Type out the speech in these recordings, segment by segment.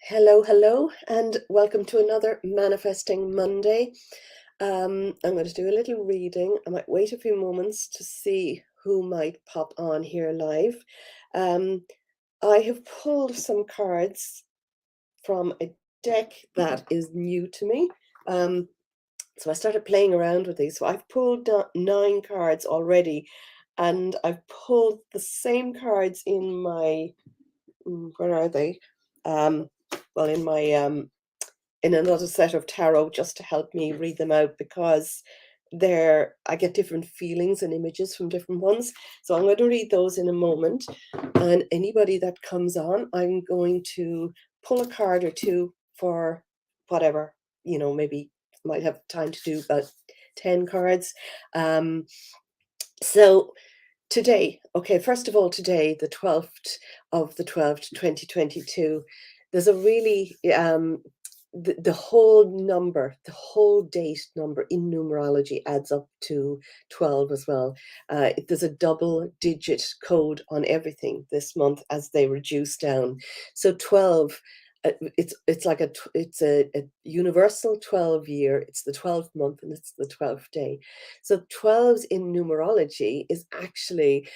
Hello, hello, and welcome to another Manifesting Monday. I'm going to do a little reading. I might wait a few moments to see who might pop on here live. Um, I have pulled some cards from a deck that is new to me. So I started playing around with these. So I've pulled 9 cards already, and I've pulled the same cards in my, where are they? Um, well, in another set of tarot just to help me read them out because I get different feelings and images from different ones. So I'm going to read those in a moment. And anybody that comes on, I'm going to pull a card or two for whatever, maybe might have time to do about 10 cards. So today, okay, first of all, today, the 12th of the 12th, 2022, there's a really, the whole number, the whole date number in numerology adds up to 12 as well. There's a double digit code on everything this month as they reduce down. So 12, it's like it's a universal 12 year. It's the 12th month and it's the 12th day. So 12s in numerology is actually,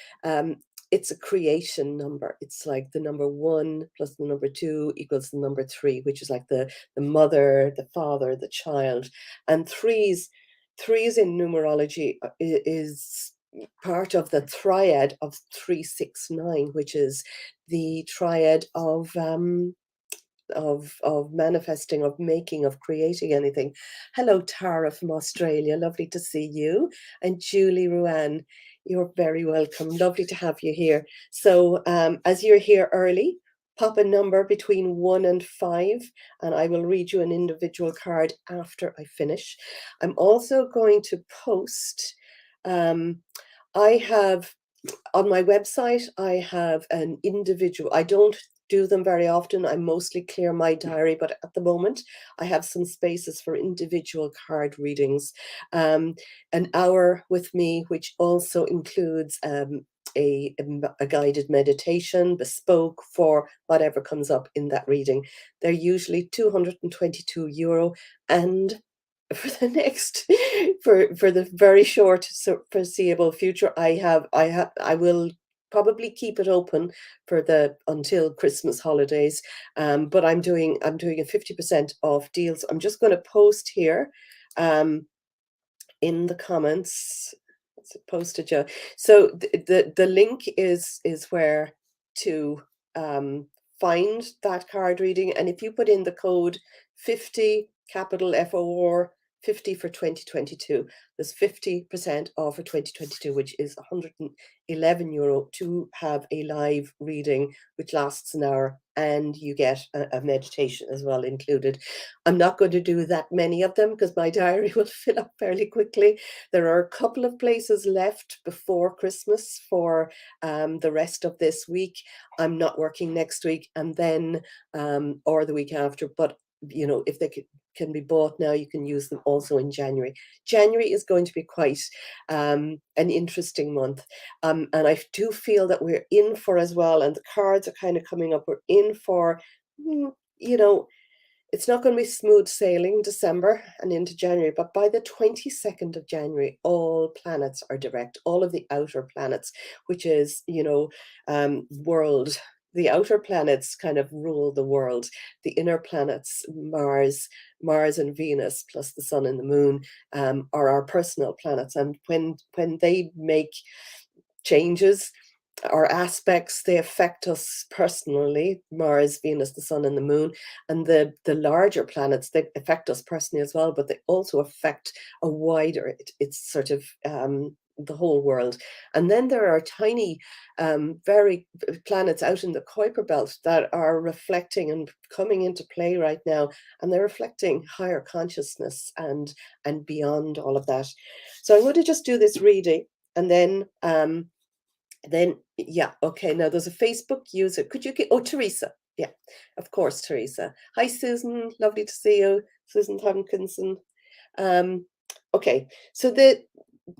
it's a creation number. It's like the number 1 plus the number 2 equals the number 3, which is like the mother, the father, the child. And threes in numerology is part of the triad of 369, which is the triad of manifesting, of making, of creating anything. Hello, Tara from Australia. Lovely to see you. And Julie Ruan, you're very welcome. Lovely to have you here. So as you're here early, pop a number between 1 and 5, and I will read you an individual card after I finish. I'm also going to post, I have on my website, I have an individual. I don't do them very often. I mostly clear my diary, but at the moment I have some spaces for individual card readings. An hour with me, which also includes a guided meditation, bespoke for whatever comes up in that reading. They're usually €222, and for the next for the very short foreseeable future, I will probably keep it open for the until Christmas holidays, but I'm doing a 50% off deal. So I'm just going to post here in the comments. It's posted, you. So the link is where to find that card reading, and if you put in the code 50 capital FOR 50 for 2022, there's 50% off for 2022, which is €111 to have a live reading which lasts an hour, and you get a meditation as well included. I'm not going to do that many of them because my diary will fill up fairly quickly. There are a couple of places left before Christmas for the rest of this week. I'm not working next week, and then or the week after, but if they can be bought now, you can use them also in January. January is going to be quite an interesting month, and I do feel that we're in for as well, and the cards are kind of coming up, we're in for, it's not going to be smooth sailing December and into January, but by the 22nd of January, all planets are direct, all of the outer planets, which is, world. The outer planets kind of rule the world. The inner planets, Mars and Venus, plus the sun and the moon, are our personal planets. And when they make changes or aspects, they affect us personally. Mars, Venus, the sun and the moon, and the larger planets, they affect us personally as well, but they also affect a wider, it's sort of the whole world. And then there are tiny very planets out in the Kuiper belt that are reflecting and coming into play right now, and they're reflecting higher consciousness and beyond all of that. So I'm going to just do this reading, and then, yeah, okay, now there's a Facebook user. Could you get, oh, Teresa. Yeah, of course, Teresa. Hi, Susan. Lovely to see you. Susan Tomkinson. Okay, so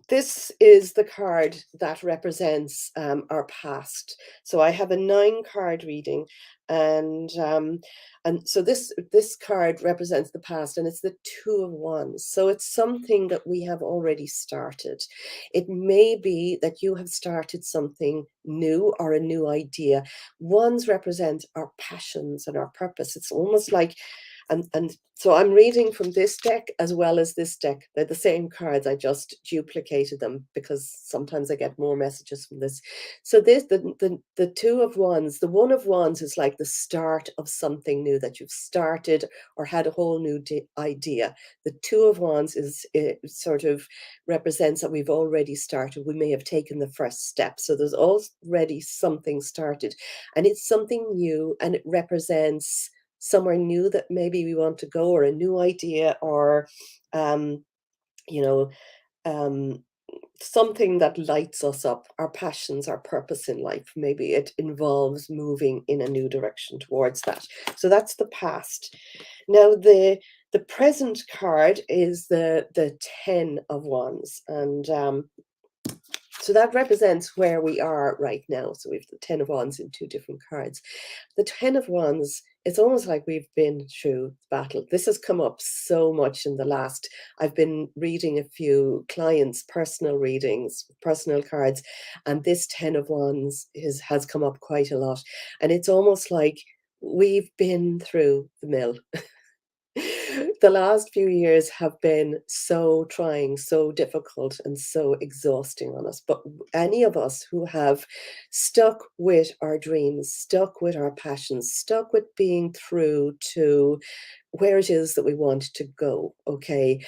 this is the card that represents our past. So I have a 9 card reading, and so this card represents the past, and it's the Two of Wands. So it's something that we have already started. It may be that you have started something new or a new idea. Wands represent our passions and our purpose. It's almost like, and so I'm reading from this deck as well as this deck. They're the same cards. I just duplicated them because sometimes I get more messages from this. So this, the Two of Wands, the One of Wands is like the start of something new that you've started or had a whole new idea. The Two of Wands is, it sort of represents that we've already started. We may have taken the first step. So there's already something started, and it's something new, and it represents somewhere new that maybe we want to go, or a new idea, or um, you know, um, something that lights us up, our passions, our purpose in life. Maybe it involves moving in a new direction towards that. So that's the past. Now the present card is the Ten of Wands, and so that represents where we are right now. So we have the Ten of Wands in 2 different cards. The Ten of Wands, it's almost like we've been through battle. This has come up so much in the last, I've been reading a few clients' personal readings, personal cards, and this Ten of Wands has come up quite a lot. And it's almost like we've been through the mill. The last few years have been so trying, so difficult, and so exhausting on us. But any of us who have stuck with our dreams, stuck with our passions, stuck with being true to where it is that we want to go, okay?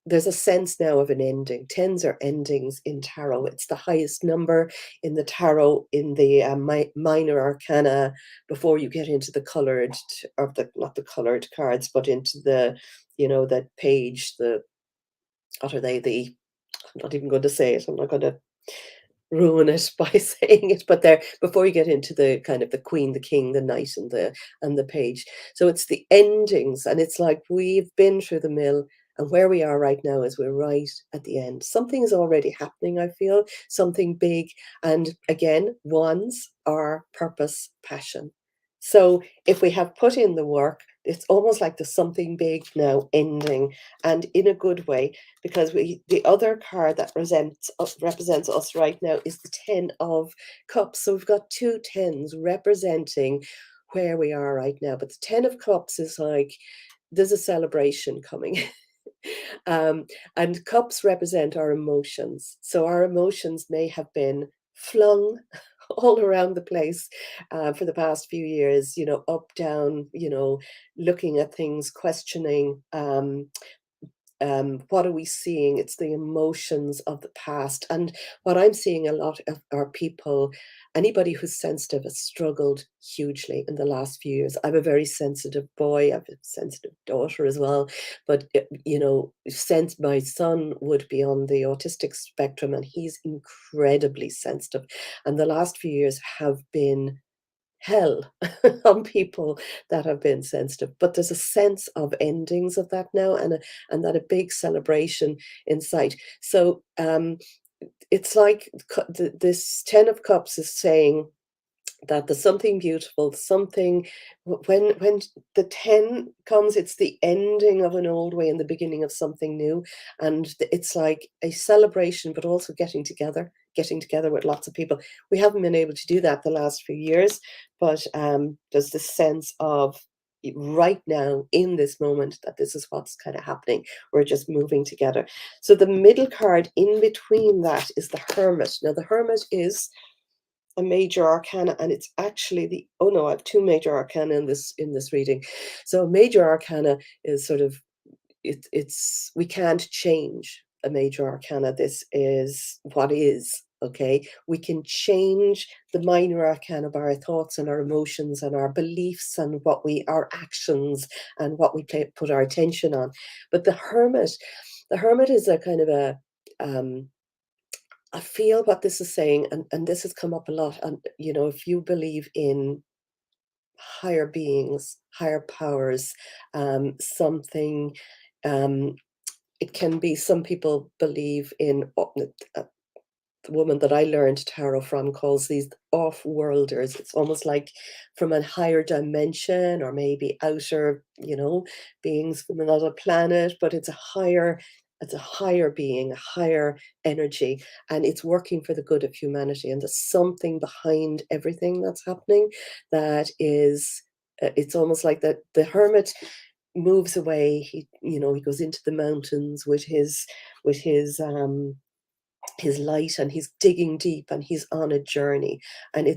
There's a sense now of an ending. Tens are endings in tarot. It's the highest number in the tarot, in the minor arcana, before you get into the colored, or the, not the colored cards, but into the, the page, the, what are they? I'm not even going to say it. I'm not going to ruin it by saying it, but there, before you get into the kind of the queen, the king, the knight, and the page. So it's the endings, and it's like we've been through the mill, and where we are right now is we're right at the end. Something is already happening, I feel, something big. And again, wands are purpose, passion. So if we have put in the work, it's almost like there's something big now ending, and in a good way, because the other card that represents us right now is the Ten of Cups. So we've got 2 10s representing where we are right now. But the Ten of Cups is like there's a celebration coming. um, and cups represent our emotions. So our emotions may have been flung all around the place for the past few years, up, down, looking at things, questioning. What are we seeing? It's the emotions of the past. And what I'm seeing a lot of are people, anybody who's sensitive has struggled hugely in the last few years. I'm a very sensitive boy. I have a sensitive daughter as well. But, since my son would be on the autistic spectrum, and he's incredibly sensitive. And the last few years have been hell on people that have been sensitive. But there's a sense of endings of that now, and that a big celebration in sight. So it's like this Ten of Cups is saying that there's something beautiful, something, when the 10 comes, it's the ending of an old way and the beginning of something new. And it's like a celebration, but also getting together with lots of people. We haven't been able to do that the last few years, but there's this sense of right now in this moment that this is what's kind of happening. We're just moving together. So the middle card in between that is the Hermit. Now the Hermit is a major arcana, and it's actually the, oh no, I have 2 major arcana in this reading. So a major arcana is sort of, it's we can't change a major arcana. This is what is. Okay, we can change the minor arcana by our thoughts and our emotions and our beliefs and our actions and what we put our attention on. But the hermit is a kind of a, I feel what this is saying, and this has come up a lot. And if you believe in higher beings, higher powers, something, um, it can be, some people believe in the woman that I learned tarot from calls these off-worlders. It's almost like from a higher dimension, or maybe outer, beings from another planet, but it's a higher being, a higher energy, and it's working for the good of humanity. And there's something behind everything that's happening that is, it's almost like that the hermit moves away. He goes into the mountains with his light, and he's digging deep, and he's on a journey. And I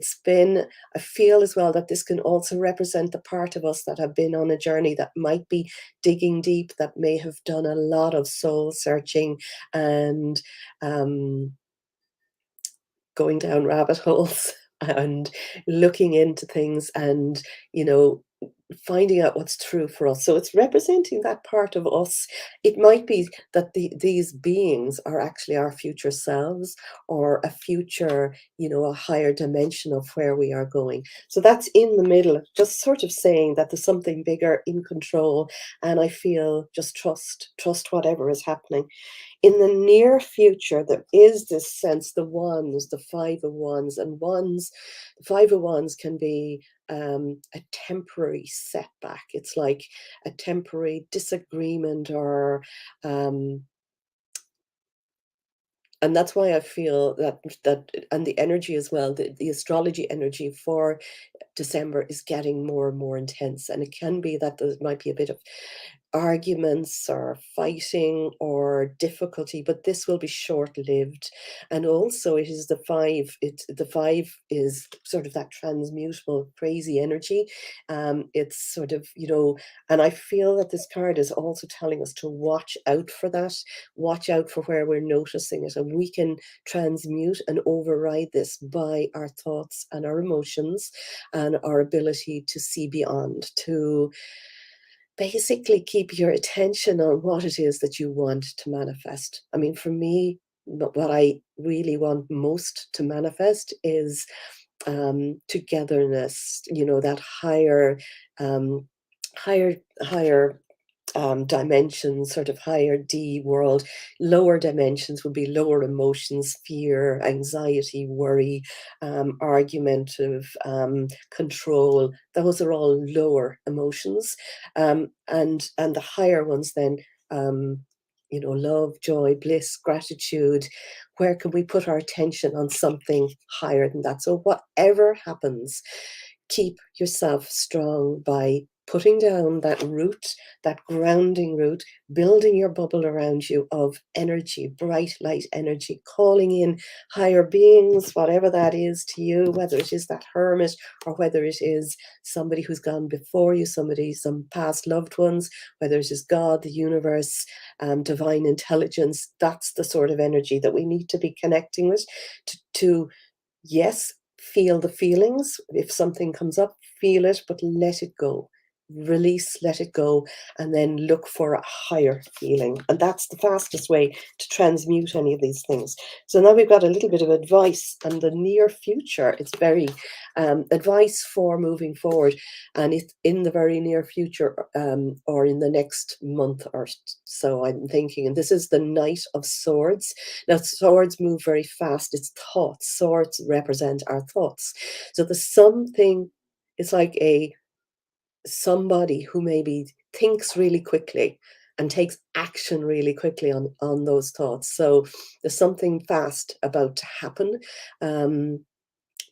feel as well that this can also represent the part of us that have been on a journey, that might be digging deep, that may have done a lot of soul searching, and going down rabbit holes and looking into things, and you know finding out what's true for us. So it's representing that part of us. It might be that these beings are actually our future selves, or a future, a higher dimension of where we are going. So that's in the middle, just sort of saying that there's something bigger in control. And I feel just trust whatever is happening. In the near future, there is this sense, the ones, the five of wands, and the five of wands can be a temporary setback. It's like a temporary disagreement, or and that's why I feel that, and the energy as well, the astrology energy for December is getting more and more intense. And it can be that there might be a bit of arguments or fighting or difficulty, but this will be short-lived. And also it is the five is sort of that transmutable, crazy energy. It's sort of, and I feel that this card is also telling us to watch out for that, watch out for where we're noticing it. And we can transmute and override this by our thoughts and our emotions, and our ability to see beyond, to basically keep your attention on what it is that you want to manifest. I mean, for me, what I really want most to manifest is togetherness, that um, higher dimensions, sort of higher D world. Lower dimensions would be lower emotions, fear, anxiety, worry, argumentative, control. Those are all lower emotions. And the higher ones then, love, joy, bliss, gratitude. Where can we put our attention on something higher than that? So whatever happens, keep yourself strong by putting down that root, that grounding root, building your bubble around you of energy, bright light energy, calling in higher beings, whatever that is to you, whether it is that hermit, or whether it is somebody who's gone before you, some past loved ones, whether it is God, the universe, divine intelligence. That's the sort of energy that we need to be connecting with, to yes, feel the feelings. If something comes up, feel it, but let it go. Release, let it go, and then look for a higher feeling. And that's the fastest way to transmute any of these things. So now we've got a little bit of advice, and the near future. It's very advice for moving forward, and it's in the very near future, or in the next month or so, I'm thinking. And this is the Knight of Swords. Now, swords move very fast. It's thoughts. Swords represent our thoughts. So there's something, it's like somebody who maybe thinks really quickly and takes action really quickly on those thoughts. So there's something fast about to happen. And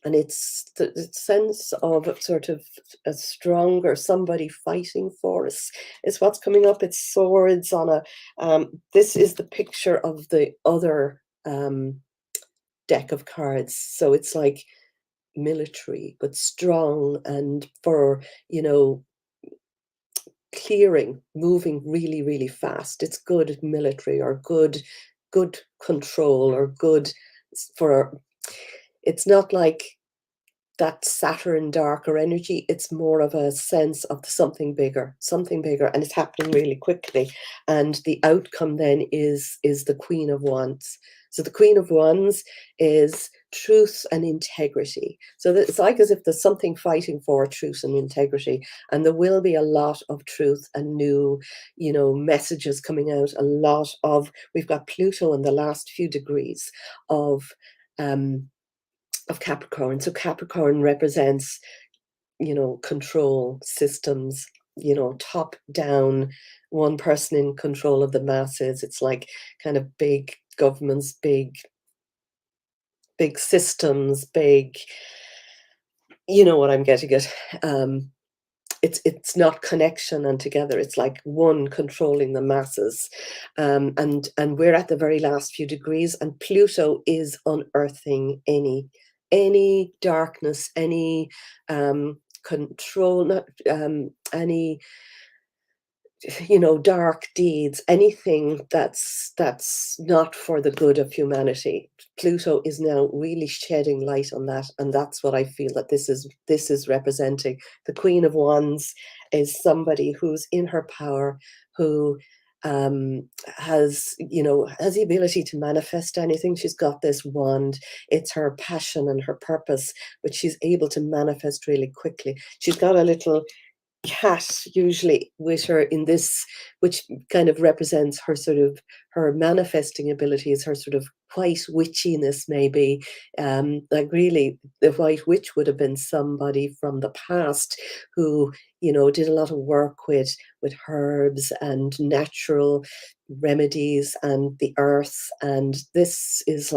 it's the sense of sort of a stronger somebody fighting for us is what's coming up. It's swords on this is the picture of the other deck of cards. So it's like military, but strong, and for, clearing, moving really, really fast. It's good military, or good control, or good for, it's not like that Saturn darker energy. It's more of a sense of something bigger, and it's happening really quickly. And the outcome then is the Queen of Wands. So the Queen of Wands is truth and integrity. So that it's like as if there's something fighting for truth and integrity, and there will be a lot of truth and new, messages coming out. A lot of We've got Pluto in the last few degrees of um, Capricorn. So Capricorn represents, control systems, top down, one person in control of the masses. It's like kind of big governments, big systems, big, you know what I'm getting at. It's not connection and together. It's like one controlling the masses, and we're at the very last few degrees, and Pluto is unearthing any darkness, any control, not any dark deeds, anything that's not for the good of humanity. Pluto is now really shedding light on that, and that's what I feel that this is representing. The Queen of Wands is somebody who's in her power, who has the ability to manifest anything. She's got this wand. It's her passion and her purpose, but she's able to manifest really quickly. She's got a little cat usually with her in this, which kind of represents her sort of her manifesting abilities, her sort of white witchiness maybe. Like really the white witch would have been somebody from the past who did a lot of work with herbs and natural remedies and the earth, and this is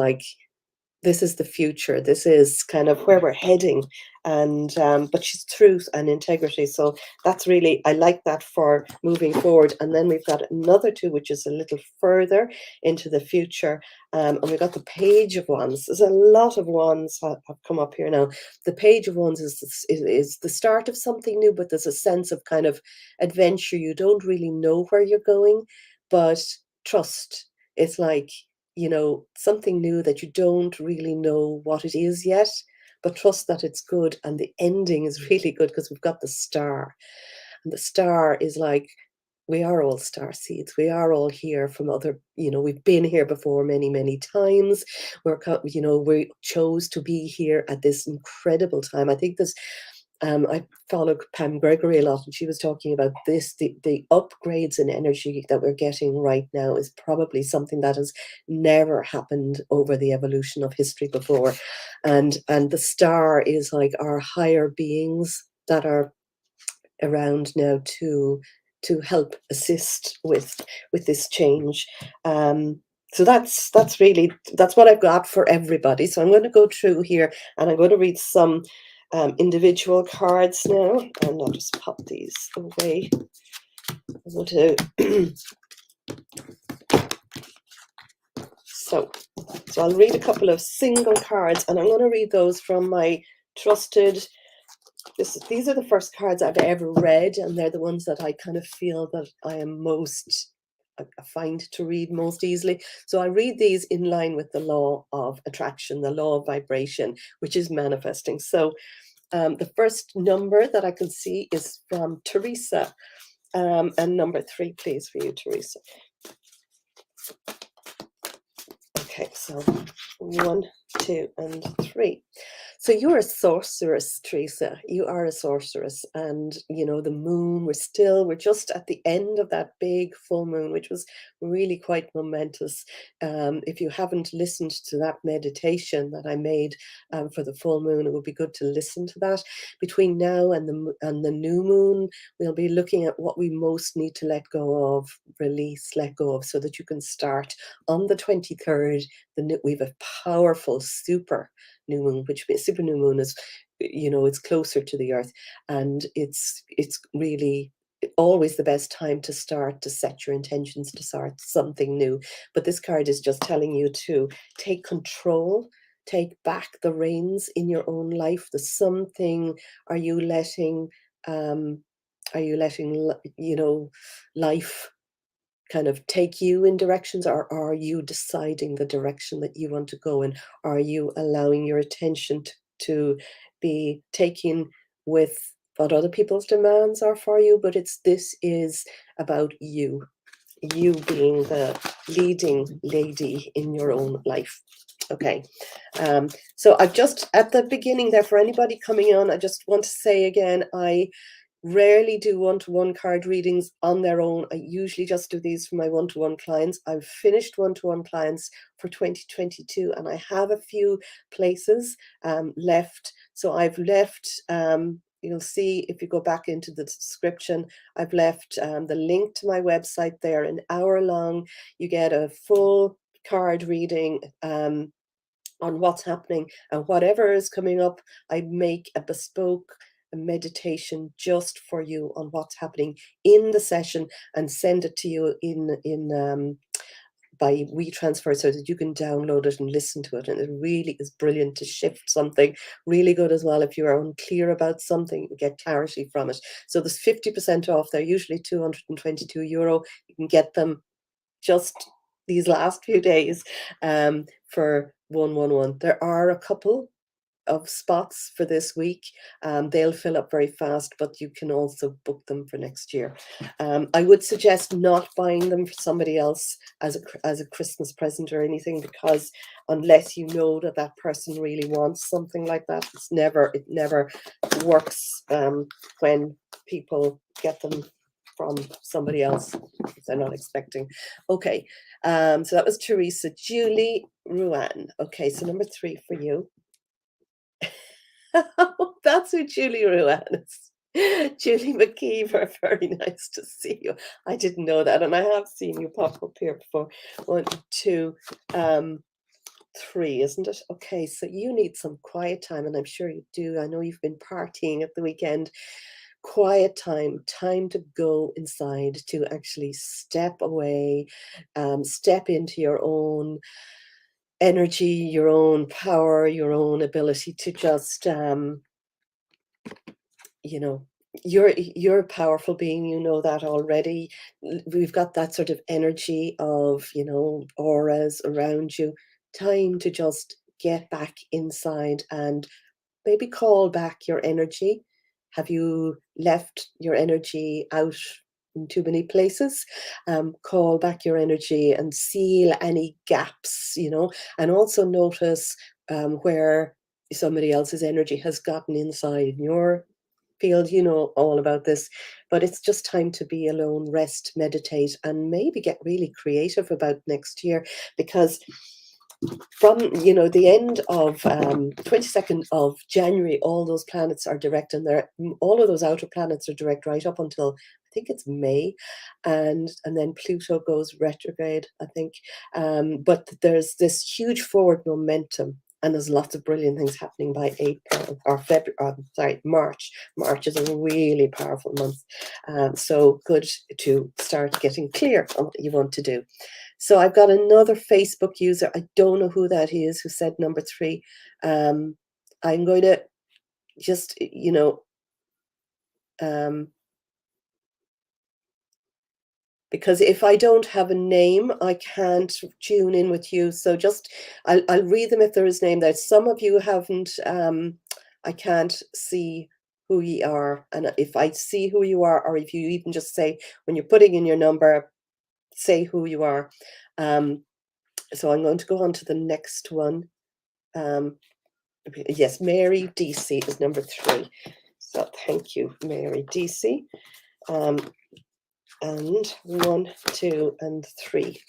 the future. This is kind of where we're heading. And but she's truth and integrity. So that's really, I like that for moving forward. And then we've got another two, which is a little further into the future. And we've got the Page of Wands. There's a lot of wands have come up here now. The Page of Wands is the start of something new, but there's a sense of kind of adventure. You don't really know where you're going, but trust. It's like, something new that you don't really know what it is yet, but trust that it's good. And the ending is really good because we've got the Star. And the Star is like, we are all star seeds. We are all here from other, we've been here before many, many times. We chose to be here at this incredible time. I think this, I follow Pam Gregory a lot, and she was talking about this. The upgrades in energy that we're getting right now is probably something that has never happened over the evolution of history before. And the Star is like our higher beings that are around now to help assist with this change. So that's what I've got for everybody. So I'm going to go through here, and I'm going to read some individual cards now, and I'll just pop these away. I'm going to so I'll read a couple of single cards, and I'm going to read those from my trusted. These are the first cards I've ever read, and they're the ones that I kind of feel that I find to read most easily. So I read these in line with the law of attraction, the law of vibration, which is manifesting. So the first number that I can see is from Teresa, and number 3, please, for you, Teresa. Okay, so 1, 2, and 3. So you're a sorceress, Teresa. You are a sorceress. And, the moon, we're just at the end of that big full moon, which was really quite momentous. If you haven't listened to that meditation that I made for the full moon, it would be good to listen to that. Between now and the new moon, we'll be looking at what we most need to let go of, release, let go of, so that you can start on the 23rd. We have a powerful super new moon, which super new moon is, it's closer to the earth, and it's really always the best time to start to set your intentions to start something new. But this card is just telling you to take control, take back the reins in your own life. There's something, are you letting life kind of take you in directions, or are you deciding the direction that you want to go in? Are you allowing your attention to be taken with what other people's demands are for you? But this is about you being the leading lady in your own life. Okay. So I've just at the beginning there, for anybody coming on, I just want to say again, I rarely do one-to-one card readings on their own. I usually just do these for my one-to-one clients. I've finished one-to-one clients for 2022, and I have a few places left. So I've left, you'll see if you go back into the description, I've left the link to my website there, an hour long. You get a full card reading on what's happening, and whatever is coming up, I make a bespoke meditation just for you on what's happening in the session and send it to you in by WeTransfer so that you can download it and listen to it. And it really is brilliant to shift something. Really good as well if you are unclear about something, get clarity from it. So there's 50% off. They're usually €222. You can get them just these last few days for 111. There are a couple of spots for this week. They'll fill up very fast, but you can also book them for next year. I would suggest not buying them for somebody else as a Christmas present or anything, because unless you know that that person really wants something like that, it never works when people get them from somebody else if they're not expecting. Okay, so that was Teresa. Julie Ruan. Okay, so number 3 for you. That's who Julie Ruan is. Julie McKeever, very nice to see you. I didn't know that, and I have seen you pop up here before. 1, 2, 3, isn't it? Okay, so you need some quiet time, and I'm sure you do. I know you've been partying at the weekend. Quiet time, time to go inside, to actually step away, step into your own energy, your own power, your own ability to just you know, you're a powerful being, you know that already. We've got that sort of energy of, auras around you. Time to just get back inside and maybe call back your energy. Have you left your energy out in too many places? Call back your energy and seal any gaps, and also notice where somebody else's energy has gotten inside in your field. You know all about this, but it's just time to be alone, rest, meditate, and maybe get really creative about next year, because from the end of 22nd of January, all those planets are direct, and all of those outer planets are direct right up until I think it's May, and then Pluto goes retrograde, I think. But there's this huge forward momentum, and there's lots of brilliant things happening by April or February. Sorry, March. March is a really powerful month, so good to start getting clear on what you want to do. So I've got another Facebook user. I don't know who that is, who said number 3. I'm going to just, because if I don't have a name, I can't tune in with you. So just, I'll read them if there is a name there. Some of you haven't, I can't see who you are. And if I see who you are, or if you even just say, when you're putting in your number, say who you are. So I'm going to go on to the next one. Yes, Mary DC is number 3. So thank you, Mary DC. And 1, 2, and 3.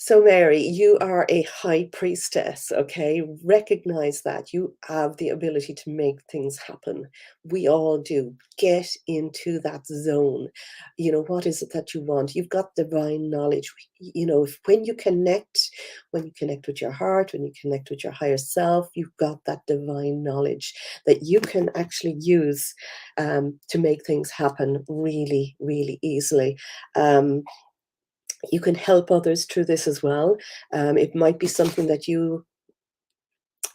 So Mary, you are a high priestess, okay? Recognize that you have the ability to make things happen. We all do. Get into that zone. What is it that you want? You've got divine knowledge. When you connect with your heart, when you connect with your higher self, you've got that divine knowledge that you can actually use to make things happen really, really easily. You can help others through this as well. It might be something that you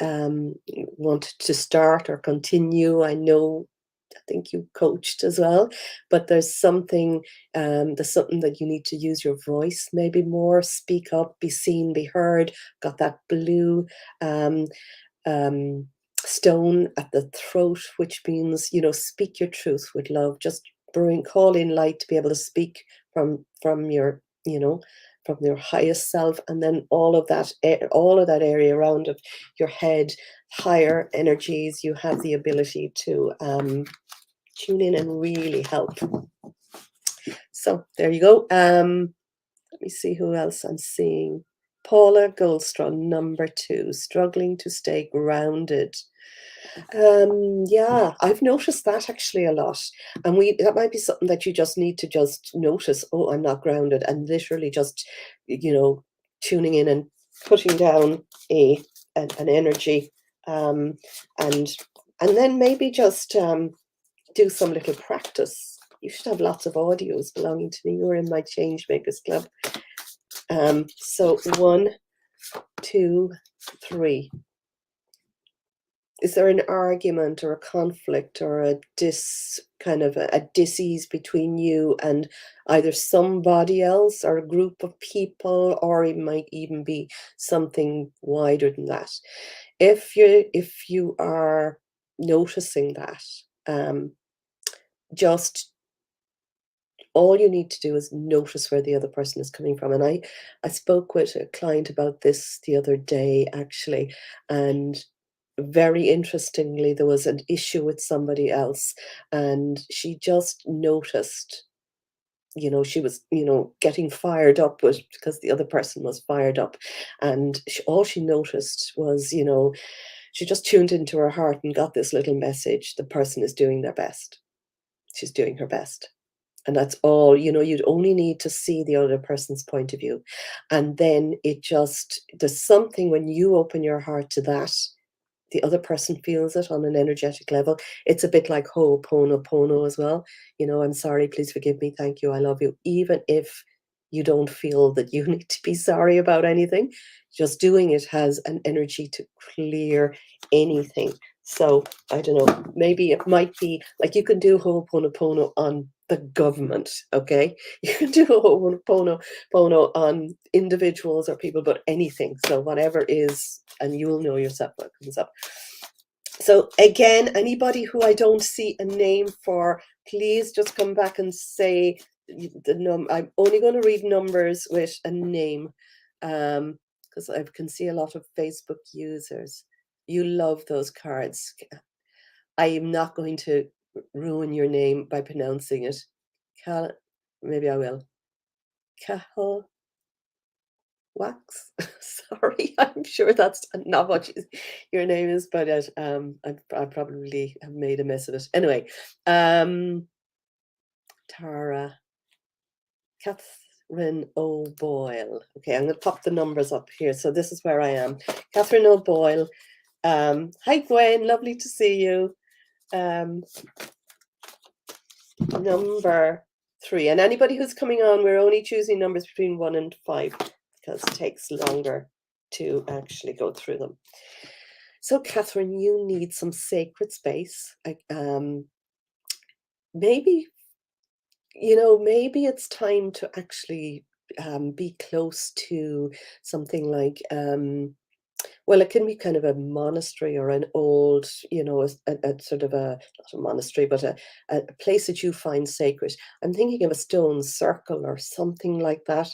want to start or continue. I think you coached as well, but there's something that you need to use your voice maybe more, speak up, be seen, be heard. Got that blue stone at the throat, which means, speak your truth with love. Just call in light to be able to speak from your from your highest self, and then all of that area around of your head, higher energies, you have the ability to tune in and really help. So there you go. Let me see who else I'm seeing. Paula Goldstraw, number 2, struggling to stay grounded. Yeah, I've noticed that actually a lot. And that might be something that you just need to just notice. Oh, I'm not grounded, and literally just, tuning in and putting down an energy, um, and and then maybe just do some little practice. You should have lots of audios belonging to me. You're in my Change Makers Club. So 1, 2, 3. Is there an argument or a conflict or a dis-ease between you and either somebody else or a group of people, or it might even be something wider than that? If you are noticing that, just all you need to do is notice where the other person is coming from. And I spoke with a client about this the other day, actually, and very interestingly, there was an issue with somebody else, and she just noticed, she was, getting fired up with because the other person was fired up, and all she noticed was, she just tuned into her heart and got this little message: the person is doing their best. She's doing her best. And that's all, you'd only need to see the other person's point of view. And then there's something when you open your heart to that, the other person feels it on an energetic level. It's a bit like Ho'oponopono as well. I'm sorry, please forgive me, thank you, I love you. Even if you don't feel that you need to be sorry about anything, just doing it has an energy to clear anything. So I don't know, maybe it might be like you can do Ho'oponopono on the government, okay? You can do Ho'oponopono on individuals or people, but anything. So whatever is, and you'll know yourself what comes up. So again, anybody who I don't see a name for, please just come back and say I'm only going to read numbers with a name, because I can see a lot of Facebook users. You love those cards. I am not going to ruin your name by pronouncing it. Maybe I will. Cahill Wax. Sorry, I'm sure that's not what your name is, but I probably have made a mess of it. Anyway, Tara, Catherine O'Boyle. Okay, I'm going to pop the numbers up here. So this is where I am. Catherine O'Boyle. Hi, Gwen. Lovely to see you. Number 3. And anybody who's coming on, we're only choosing numbers between 1 and 5 because it takes longer to actually go through them. So, Catherine, you need some sacred space. Maybe it's time to actually be close to something like, well, it can be kind of a monastery or an old, a sort of not a monastery, but a place that you find sacred. I'm thinking of a stone circle or something like that.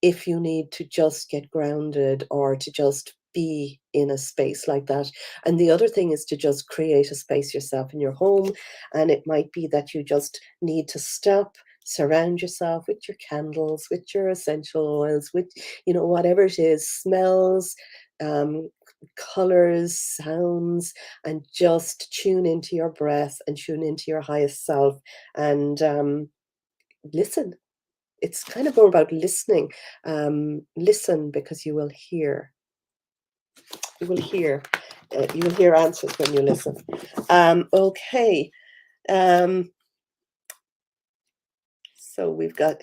If you need to just get grounded or to just be in a space like that. And the other thing is to just create a space yourself in your home. And it might be that you just need to stop, surround yourself with your candles, with your essential oils, with, whatever it is, smells, colors, sounds, and just tune into your breath and tune into your highest self and listen. It's kind of more about listening. Listen, because you will hear. You will hear. You will hear answers when you listen. Okay. So we've got.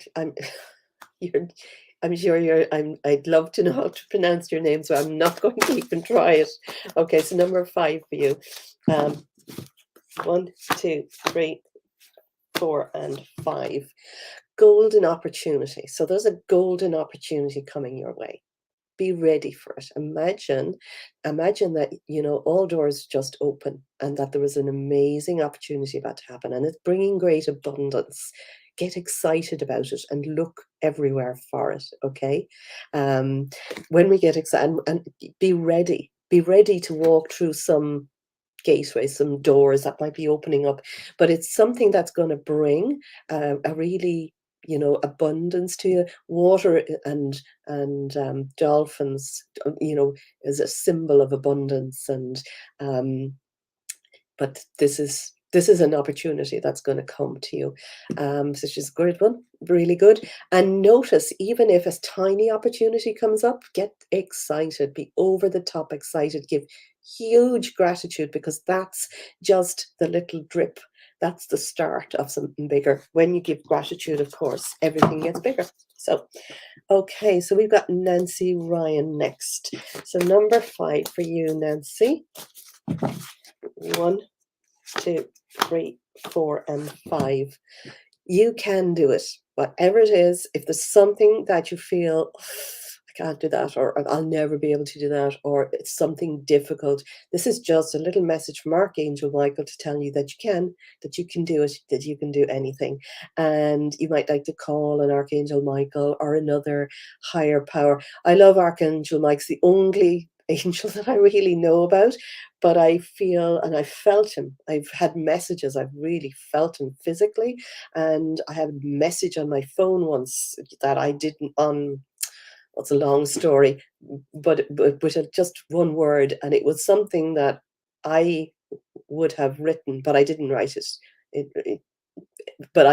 I'm sure I'd love to know how to pronounce your name, so I'm not going to even try it. Okay, so number 5 for you. 1, 2, 3, 4, and 5. Golden opportunity. So there's a golden opportunity coming your way. Be ready for it. Imagine that, all doors just open and that there is an amazing opportunity about to happen, and it's bringing great abundance. get excited about it and look everywhere for it, okay? Um, when we get excited, and be ready to walk through some gateways, some doors that might be opening up, but it's something that's going to bring a really, abundance to you. Water and dolphins, is a symbol of abundance, and um, but this is an opportunity that's going to come to you, which is a great one, really good. And notice, even if a tiny opportunity comes up, get excited, be over the top excited, give huge gratitude, because that's just the little drip. That's the start of something bigger. When you give gratitude, of course, everything gets bigger. So, okay, so we've got Nancy Ryan next. So number 5 for you, Nancy. 1, 2, 3, 4, and 5. You can do it. Whatever it is, if there's something that you feel, I can't do that, or I'll never be able to do that, or it's something difficult, this is just a little message from Archangel Michael to tell you that you can do it, that you can do anything. And you might like to call on Archangel Michael or another higher power. I love Archangel Mike's the only angel that I really know about, but I feel, and I felt him. I've had messages, I've really felt him physically, and I had a message on my phone once that I didn't on. Well, it's a long story, but just one word, and it was something that I would have written, but I didn't write it. It but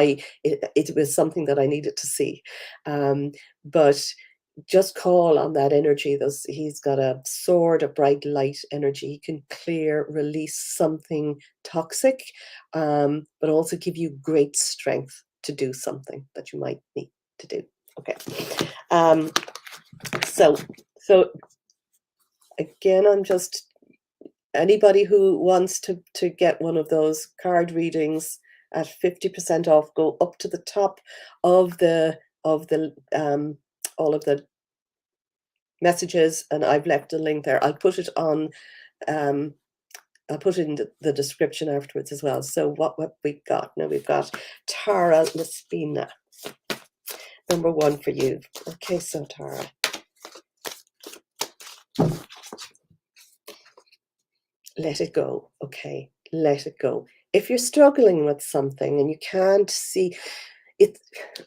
it was something that I needed to see. But just call on that energy. He's got a sword of bright light energy. He can clear, release something toxic, but also give you great strength to do something that you might need to do. Okay. Um, so so again, I'm just, anybody who wants to get one of those card readings at 50% off, go up to the top of the all of the messages, and I've left a link there. I'll put it on, um I'll put it in the description afterwards as well. So what we've got now, we've got Tara Laspina, number 1 for you. Okay, so Tara, let it go. Okay, let it go. If you're struggling with something and you can't see it,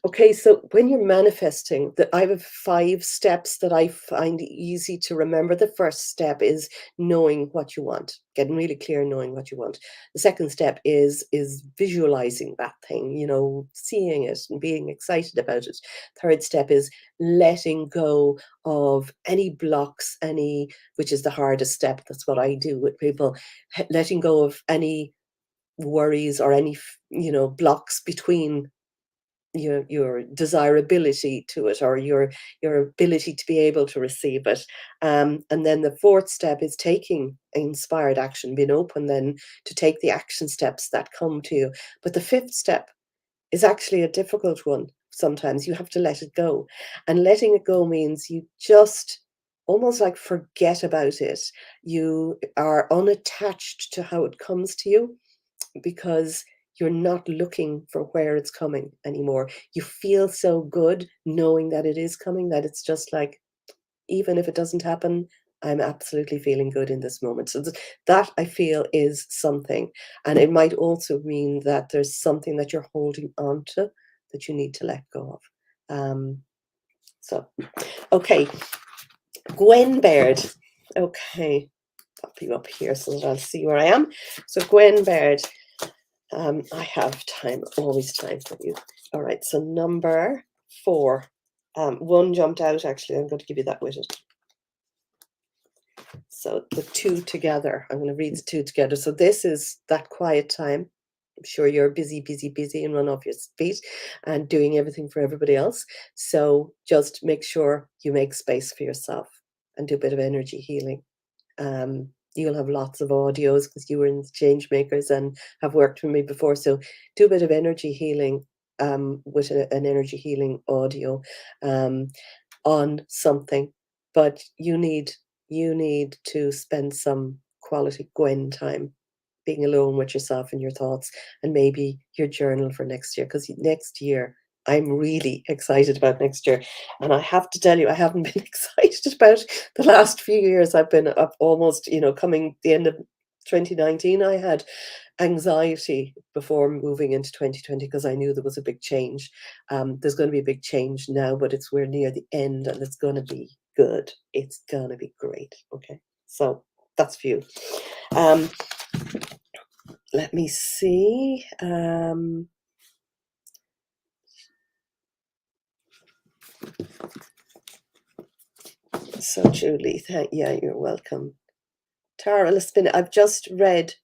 okay, so when you're manifesting, I have 5 steps that I find easy to remember. The first step is knowing what you want, getting really clear, knowing what you want. The second step is visualizing that thing, seeing it and being excited about it. Third step is letting go of any blocks, which is the hardest step. That's what I do with people, letting go of any worries or any blocks between your desirability to it, or your ability to be able to receive it. And then the fourth step is taking inspired action, being open then to take the action steps that come to you. But the fifth step is actually a difficult one. Sometimes you have to let it go, and letting it go means you just almost like forget about it. You are unattached to how it comes to you, because you're not looking for where it's coming anymore. You feel so good knowing that it is coming, that it's just like, even if it doesn't happen, I'm absolutely feeling good in this moment. So that I feel is something. And it might also mean that there's something that you're holding on to that you need to let go of. So, okay, Gwen Baird. Okay, pop you up here so that I'll see where I am. So Gwen Baird, I have time, always time for you. All right, so number 4. 1 jumped out, actually. I'm going to give you that with it. So the 2 together, I'm going to read the 2 together. So this is that quiet time. I'm sure you're busy, busy, busy and run off your feet and doing everything for everybody else. So just make sure you make space for yourself and do a bit of energy healing. You'll have lots of audios because you were in Change Makers and have worked with me before. So do a bit of energy healing with an energy healing audio on something. But you need to spend some quality Gwen time being alone with yourself and your thoughts, and maybe your journal for next year. Because next year, I'm really excited about next year. And I have to tell you, I haven't been excited about the last few years. I've been up almost, coming the end of 2019, I had anxiety before moving into 2020 because I knew there was a big change. There's going to be a big change now, but we're near the end and it's going to be good. It's going to be great. Okay. So that's for you. Let me see. So Julie, yeah, you're welcome. Tara Laspina, I've just read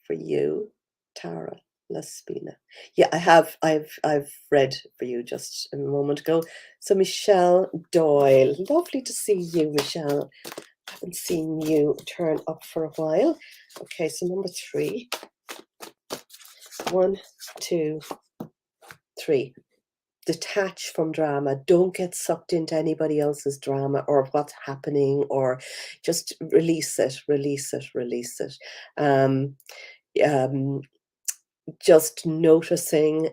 for you, Tara Laspina. Yeah, I've read for you just a moment ago. So Michelle Doyle, lovely to see you, Michelle. I haven't seen you turn up for a while. Okay, so number 3. 1, 2, 3. Detach from drama. Don't get sucked into anybody else's drama or what's happening, or just release it, release it, release it. Just noticing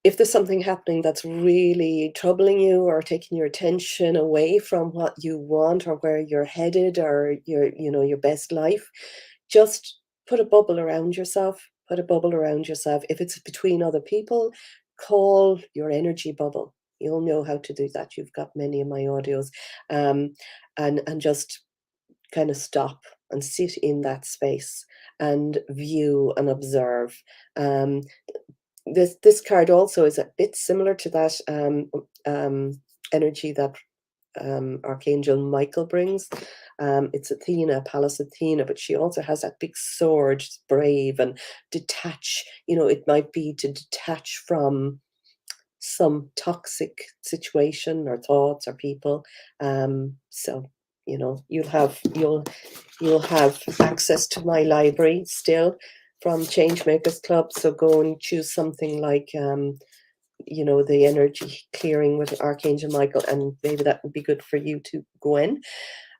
if there's something happening that's really troubling you or taking your attention away from what you want or where you're headed or your best life, just put a bubble around yourself. Put a bubble around yourself. If it's between other people, call your energy bubble. You'll know how to do that. You've got many of my audios. And just kind of stop and sit in that space and view and observe. This card also is a bit similar to that energy that Archangel Michael brings. It's Athena, Pallas Athena, but she also has that big sword, brave and detach. It might be to detach from some toxic situation or thoughts or people. So you'll have access to my library still from Changemakers Club. So go and choose something like the energy clearing with Archangel Michael, and maybe that would be good for you to go in.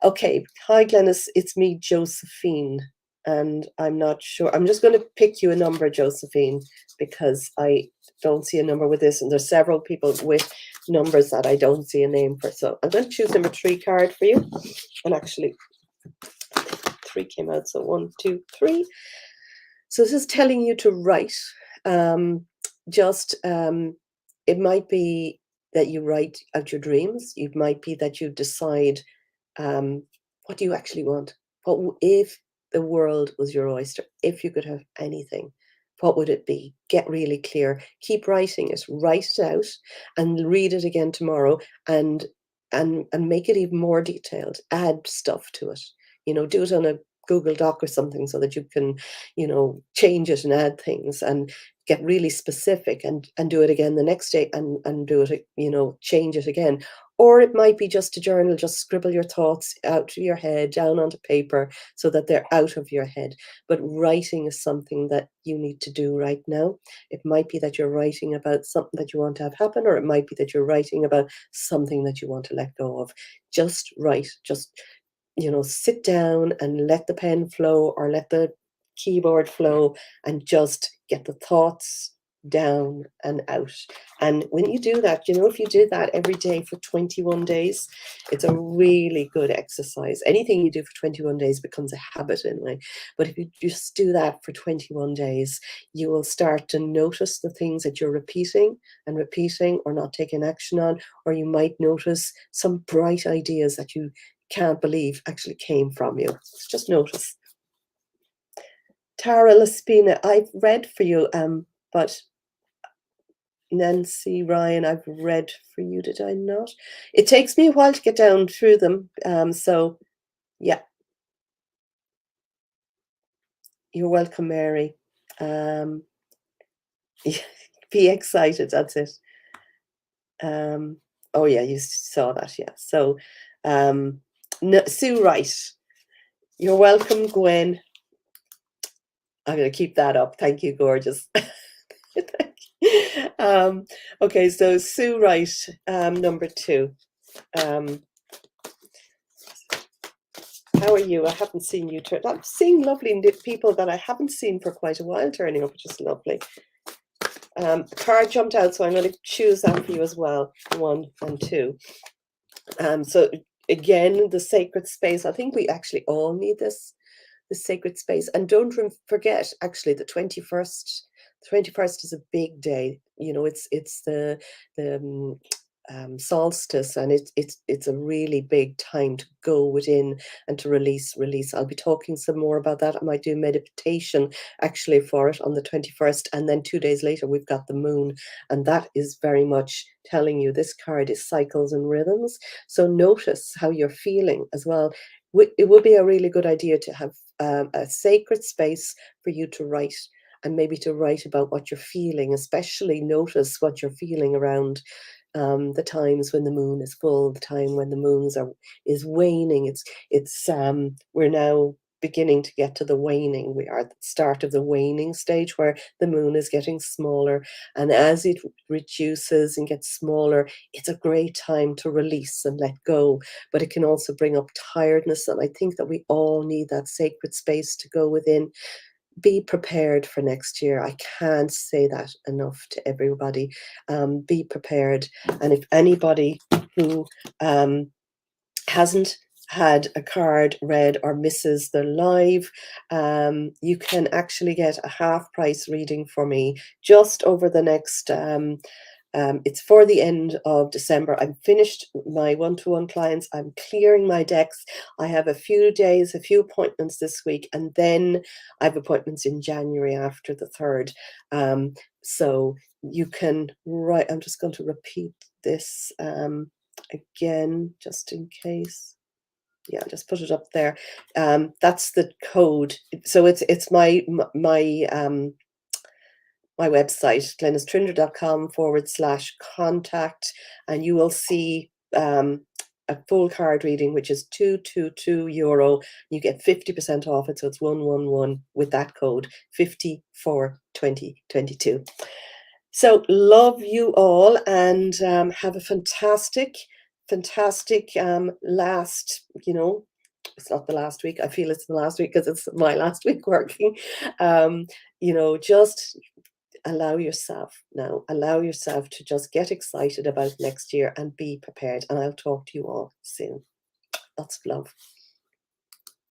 Okay, hi Glenys, it's me, Josephine, and I'm not sure. I'm just going to pick you a number, Josephine, because I don't see a number with this, and there's several people with numbers that I don't see a name for. So I'm going to choose number 3 card for you, and actually 3 came out, so 1, 2, 3. So this is telling you to write. It might be that you write out your dreams. It might be that you decide what do you actually want. If the world was your oyster? If you could have anything, what would it be? Get really clear. Keep writing it. Write it out and read it again tomorrow, and make it even more detailed. Add stuff to it. Do it on a Google Doc or something so that you can, change it and add things and get really specific, and do it again the next day and do it, change it again. Or it might be just a journal, just scribble your thoughts out of your head, down onto paper, so that they're out of your head. But writing is something that you need to do right now. It might be that you're writing about something that you want to have happen, or it might be that you're writing about something that you want to let go of. Just write, just sit down and let the pen flow or let the keyboard flow, and just get the thoughts down and out. And when you do that, if you do that every day for 21 days, it's a really good exercise. Anything you do for 21 days becomes a habit anyway. But if you just do that for 21 days, you will start to notice the things that you're repeating or not taking action on, or you might notice some bright ideas that you can't believe actually came from you. Just notice. Tara Laspina, I've read for you, but Nancy Ryan, I've read for you, did I not? It takes me a while to get down through them. So yeah. You're welcome, Mary. Be excited, that's it. Oh yeah, you saw that, yeah. So Sue Wright, you're welcome, Gwen. I'm going to keep that up. Thank you, gorgeous. Okay, so Sue Wright, number 2. How are you? I haven't seen you turn. I'm seeing lovely people that I haven't seen for quite a while turning up, which is lovely. The card jumped out, so I'm going to choose that for you as well. 1 and 2. So again, the sacred space. I think we actually all need this, the sacred space. And don't forget, actually, the 21st. The 21st is a big day. You know, it's the solstice, and it's a really big time to go within and to release. I'll be talking some more about that. I might do meditation actually for it on the 21st, and then 2 days later we've got the moon, and that is very much telling you this card is cycles and rhythms. So notice how you're feeling as well. It would be a really good idea to have a sacred space for you to write, and maybe to write about what you're feeling, especially notice what you're feeling around the times when the moon is full, the time when the moons is waning. It's we're now beginning to get to the waning. We are at the start of the waning stage where the moon is getting smaller, and as it reduces and gets smaller, it's a great time to release and let go. But it can also bring up tiredness, and I think that we all need that sacred space to go within. Be prepared for next year. I can't say that enough to everybody. Be prepared. And if anybody who hasn't had a card read or misses the live, you can actually get a half price reading for me just over the next it's for the end of December. I'm finished my one-to-one clients. I'm clearing my decks. I have a few days, a few appointments this week, and then I have appointments in January after the 3rd. So you can write, I'm just going to repeat this again, just in case. Yeah, just put it up there. That's the code. So it's my website, glennistrinder.com/contact, and you will see a full card reading, which is €222. You get 50% off it, so it's 111 with that code 50 for 2022. So love you all, and have a fantastic last, it's not the last week. I feel it's the last week because it's my last week working. Just allow yourself to just get excited about next year and be prepared. And I'll talk to you all soon. Lots of love.